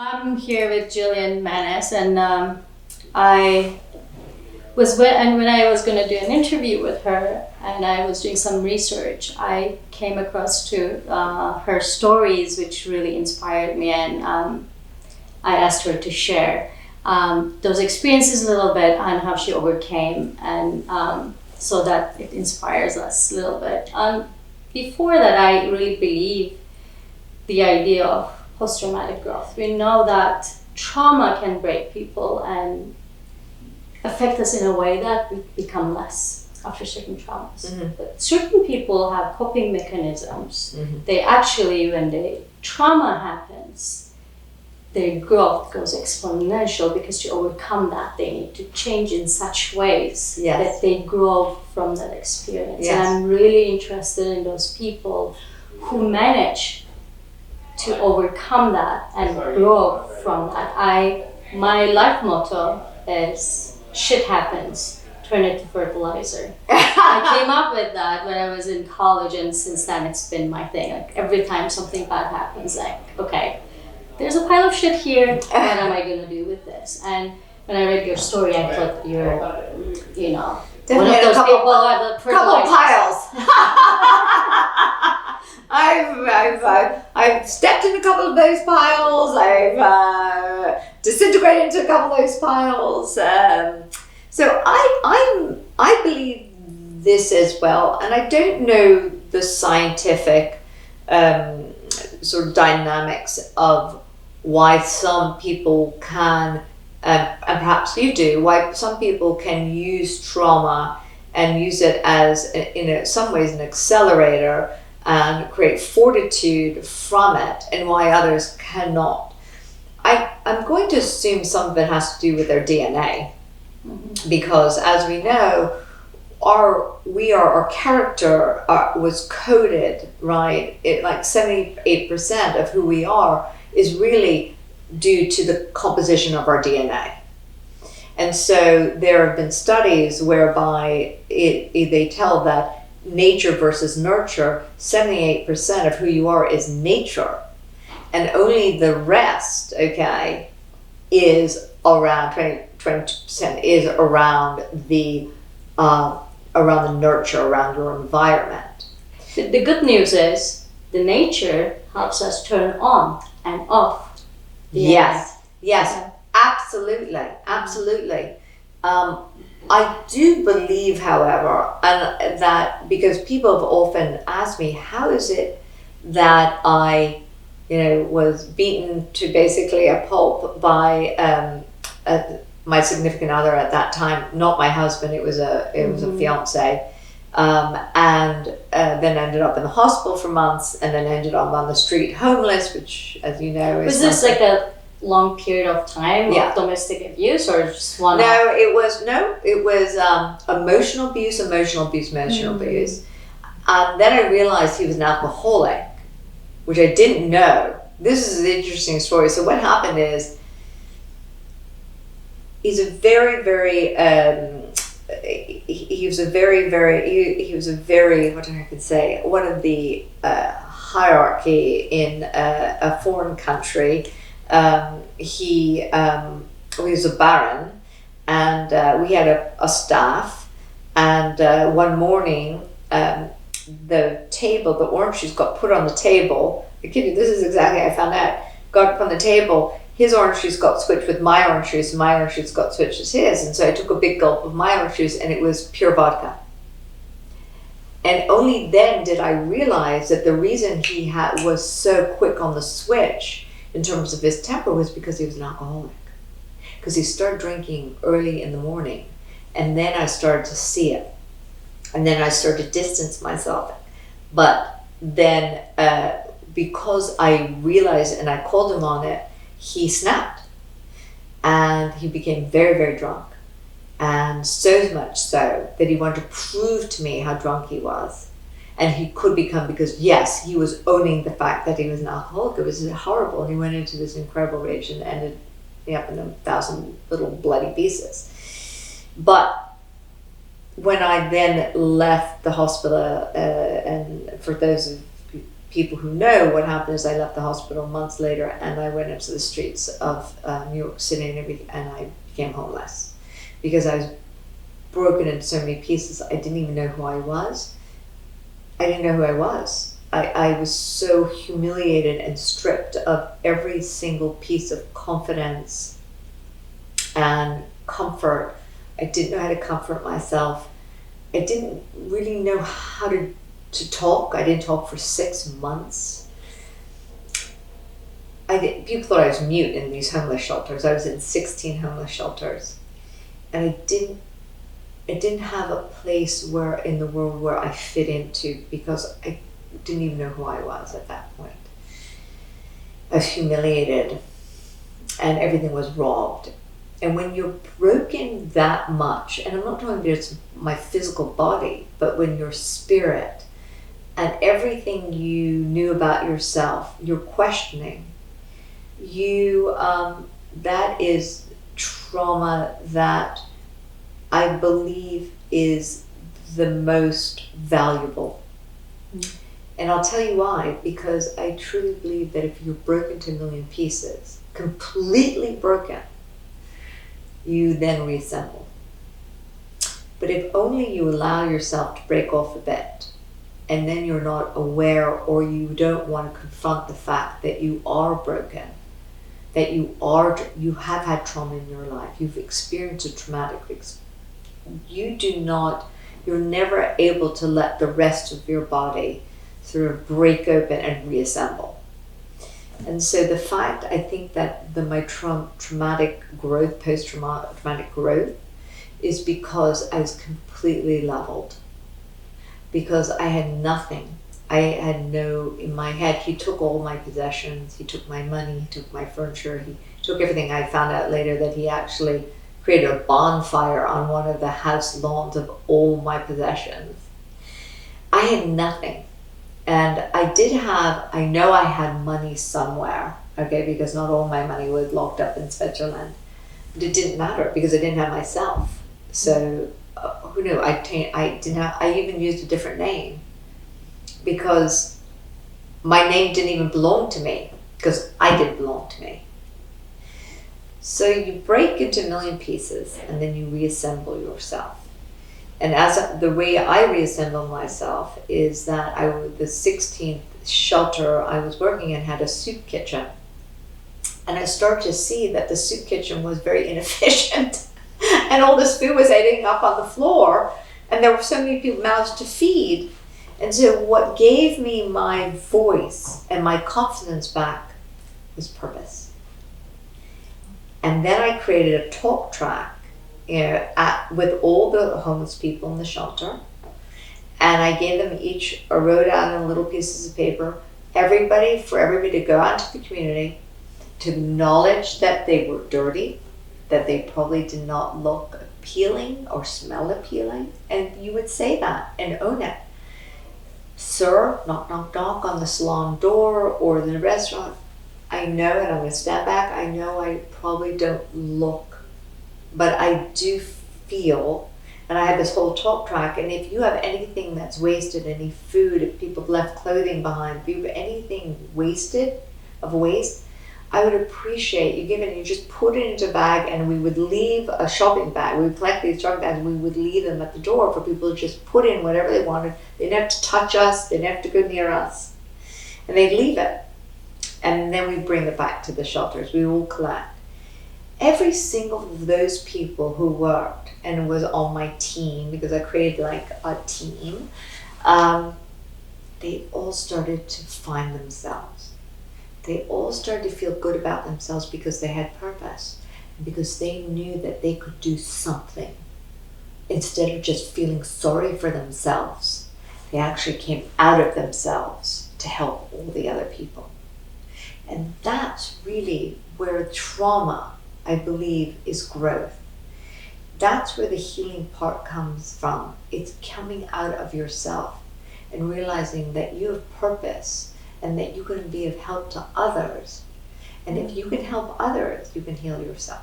I'm here with Jillian Manus, and I was when I was going to do an interview with her, and I was doing some research. I came across to her stories, which really inspired me, and I asked her to share those experiences a little bit on how she overcame, and so that it inspires us a little bit. Before that, I really believe the idea of post-traumatic growth. We know that trauma can break people and affect us in a way that we become less after certain traumas. Mm-hmm. But certain people have coping mechanisms. Mm-hmm. They actually, when the trauma happens, their growth goes exponential because to overcome that, they need to change in such ways that they grow from that experience. Yes. And I'm really interested in those people who manage to overcome that and grow from that. My life motto is shit happens, turn it to fertilizer. I came up with that when I was in college, and since then it's been my thing. Like every time something bad happens, like, okay, there's a pile of shit here, what am I gonna do with this? And when I read your story, I thought you're, one of those people who have the couple piles. I've stepped in a couple of those piles. I've disintegrated into a couple of those piles. So I believe this as well, and I don't know the scientific sort of dynamics of why some people can, and perhaps you do, why some people can use trauma and use it as, in some ways, an accelerator and create fortitude from it, and why others cannot. I'm going to assume some of it has to do with their DNA, because as we know, our character was coded, right? Like 78% of who we are is really due to the composition of our DNA. And so there have been studies whereby they tell that nature versus nurture, 78% of who you are is nature, and only the rest, okay, is around 20% is around the nurture, around your environment. The good news is the nature helps us turn on and off. Yes, absolutely. I do believe, however, and that because people have often asked me, how is it that I, was beaten to basically a pulp by my significant other at that time, not my husband, it was a fiance, and then ended up in the hospital for months, and then ended up on the street homeless, which, as you know, is. Was this like a long period of time of domestic abuse, or just one? No, it was emotional abuse. And then I realized he was an alcoholic, which I didn't know. This is an interesting story. So what happened is, he was a very, what I could say, one of the hierarchy in a foreign country. He was a baron, and we had a staff, and one morning the orange juice got put on the table. I kid you, this is exactly how I found out. Got put on the table, his orange juice got switched with my orange juice, and my orange juice got switched with his, and so I took a big gulp of my orange juice, and it was pure vodka. And only then did I realize that the reason he was so quick on the switch in terms of his temper was because he was an alcoholic. Because he started drinking early in the morning, and then I started to see it. And then I started to distance myself. But then because I realized and I called him on it, he snapped. And he became very, very drunk. And so much so that he wanted to prove to me how drunk he was. And he could become, because yes, he was owning the fact that he was an alcoholic. It was horrible. And he went into this incredible rage and ended up in 1,000 little bloody pieces. But when I then left the hospital, and for those of people who know what happened is I left the hospital months later and I went into the streets of New York City and I became homeless because I was broken into so many pieces. I didn't even know who I was. I didn't know who I was. I was so humiliated and stripped of every single piece of confidence and comfort. I didn't know how to comfort myself. I didn't really know how to talk. I didn't talk for 6 months. People thought I was mute in these homeless shelters. I was in 16 homeless shelters. And I didn't have a place in the world where I fit into because I didn't even know who I was at that point. I was humiliated and everything was robbed. And when you're broken that much, and I'm not talking about just my physical body, but when your spirit and everything you knew about yourself, you're questioning, that is trauma that I believe is the most valuable. And I'll tell you why, because I truly believe that if you're broken to a million pieces, completely broken, you then reassemble. But if only you allow yourself to break off a bit, and then you're not aware or you don't want to confront the fact that you are broken, that you have had trauma in your life, you've experienced a traumatic experience, you're never able to let the rest of your body sort of break open and reassemble. And so the fact, I think that my traumatic growth, post-traumatic growth, is because I was completely leveled. Because I had nothing. I had in my head, he took all my possessions, he took my money, he took my furniture, he took everything. I found out later that he actually created a bonfire on one of the house lawns of all my possessions. I had nothing. And I know I had money somewhere, okay, because not all my money was locked up in Switzerland. But it didn't matter because I didn't have myself. So who knew? I even used a different name because my name didn't even belong to me because I didn't belong to me. So you break into a million pieces and then you reassemble yourself. And the way I reassemble myself is that the 16th shelter I was working in had a soup kitchen. And I started to see that the soup kitchen was very inefficient. And all this food was ending up on the floor. And there were so many mouths to feed. And so what gave me my voice and my confidence back was purpose. And then I created a talk track with all the homeless people in the shelter, and I gave them each wrote out on little pieces of paper for everybody to go out into the community to acknowledge that they were dirty, that they probably did not look appealing or smell appealing, and you would say that and own it. Sir, knock knock knock on the salon door or the restaurant. I know, and I'm going to stand back, I know I probably don't look, but I do feel, and I have this whole talk track, and if you have anything that's wasted, any food, if people have left clothing behind, if you have anything wasted, of waste, I would appreciate you give it, you just put it into a bag, and we would leave a shopping bag. We would collect these shopping bags, and we would leave them at the door for people to just put in whatever they wanted. They didn't have to touch us, they didn't have to go near us. And they'd leave it. And then we bring it back to the shelters. We all collect. Every single of those people who worked and was on my team, because I created like a team, they all started to find themselves. They all started to feel good about themselves because they had purpose, and because they knew that they could do something. Instead of just feeling sorry for themselves, they actually came out of themselves to help all the other people. And that's really where trauma, I believe, is growth. That's where the healing part comes from. It's coming out of yourself and realizing that you have purpose and that you can be of help to others. And if you can help others, you can heal yourself.